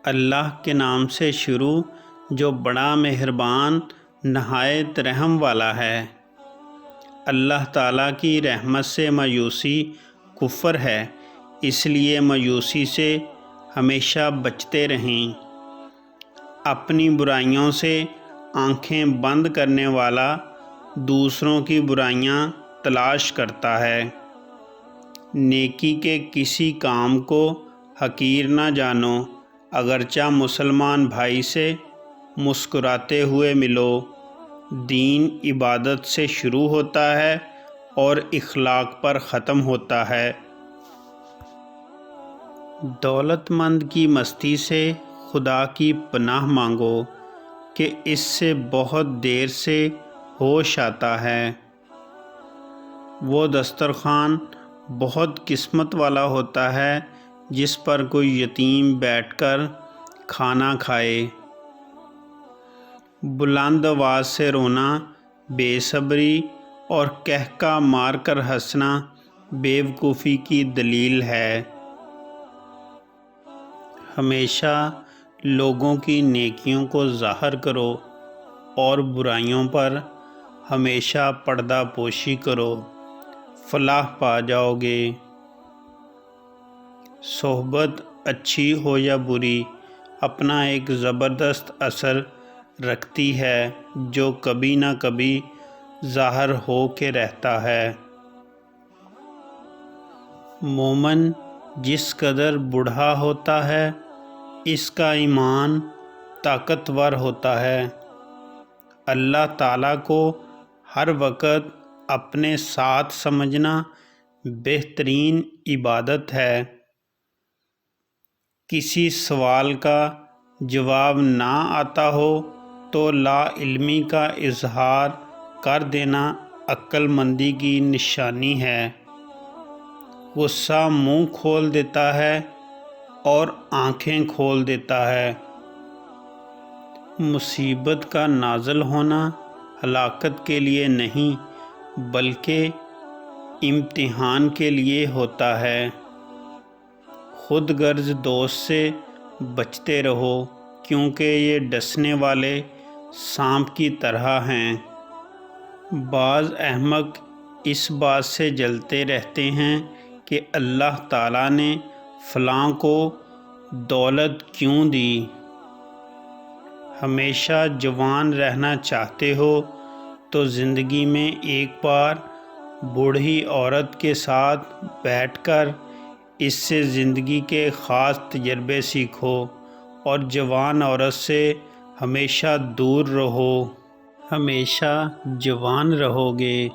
اللہ کے نام سے شروع جو بڑا مہربان نہایت رحم والا ہے۔ اللہ تعالیٰ کی رحمت سے مایوسی کفر ہے، اس لیے مایوسی سے ہمیشہ بچتے رہیں۔ اپنی برائیوں سے آنکھیں بند کرنے والا دوسروں کی برائیاں تلاش کرتا ہے۔ نیکی کے کسی کام کو حقیر نہ جانو، اگرچہ مسلمان بھائی سے مسکراتے ہوئے ملو۔ دین عبادت سے شروع ہوتا ہے اور اخلاق پر ختم ہوتا ہے۔ دولت مند کی مستی سے خدا کی پناہ مانگو کہ اس سے بہت دیر سے ہوش آتا ہے۔ وہ دسترخوان بہت قسمت والا ہوتا ہے جس پر کوئی یتیم بیٹھ کر کھانا کھائے۔ بلند آواز سے رونا بے صبری اور قہقہ مار کر ہنسنا بیوقوفی کی دلیل ہے۔ ہمیشہ لوگوں کی نیکیوں کو ظاہر کرو اور برائیوں پر ہمیشہ پردہ پوشی کرو، فلاح پا جاؤ گے۔ صحبت اچھی ہو یا بری اپنا ایک زبردست اثر رکھتی ہے جو کبھی نہ کبھی ظاہر ہو کے رہتا ہے۔ مومن جس قدر بوڑھا ہوتا ہے اس کا ایمان طاقتور ہوتا ہے۔ اللہ تعالیٰ کو ہر وقت اپنے ساتھ سمجھنا بہترین عبادت ہے۔ کسی سوال کا جواب نہ آتا ہو تو لا علمی کا اظہار کر دینا عقل مندی کی نشانی ہے۔ غصہ منہ کھول دیتا ہے اور آنکھیں کھول دیتا ہے۔ مصیبت کا نازل ہونا ہلاکت کے لیے نہیں بلکہ امتحان کے لیے ہوتا ہے۔ خود غرض دوست سے بچتے رہو کیونکہ یہ ڈسنے والے سانپ کی طرح ہیں۔ بعض احمق اس بات سے جلتے رہتے ہیں کہ اللہ تعالیٰ نے فلاں کو دولت کیوں دی۔ ہمیشہ جوان رہنا چاہتے ہو تو زندگی میں ایک بار بوڑھی عورت کے ساتھ بیٹھ کر اس سے زندگی کے خاص تجربے سیکھو اور جوان عورت سے ہمیشہ دور رہو۔ ہمیشہ جوان رہو گے۔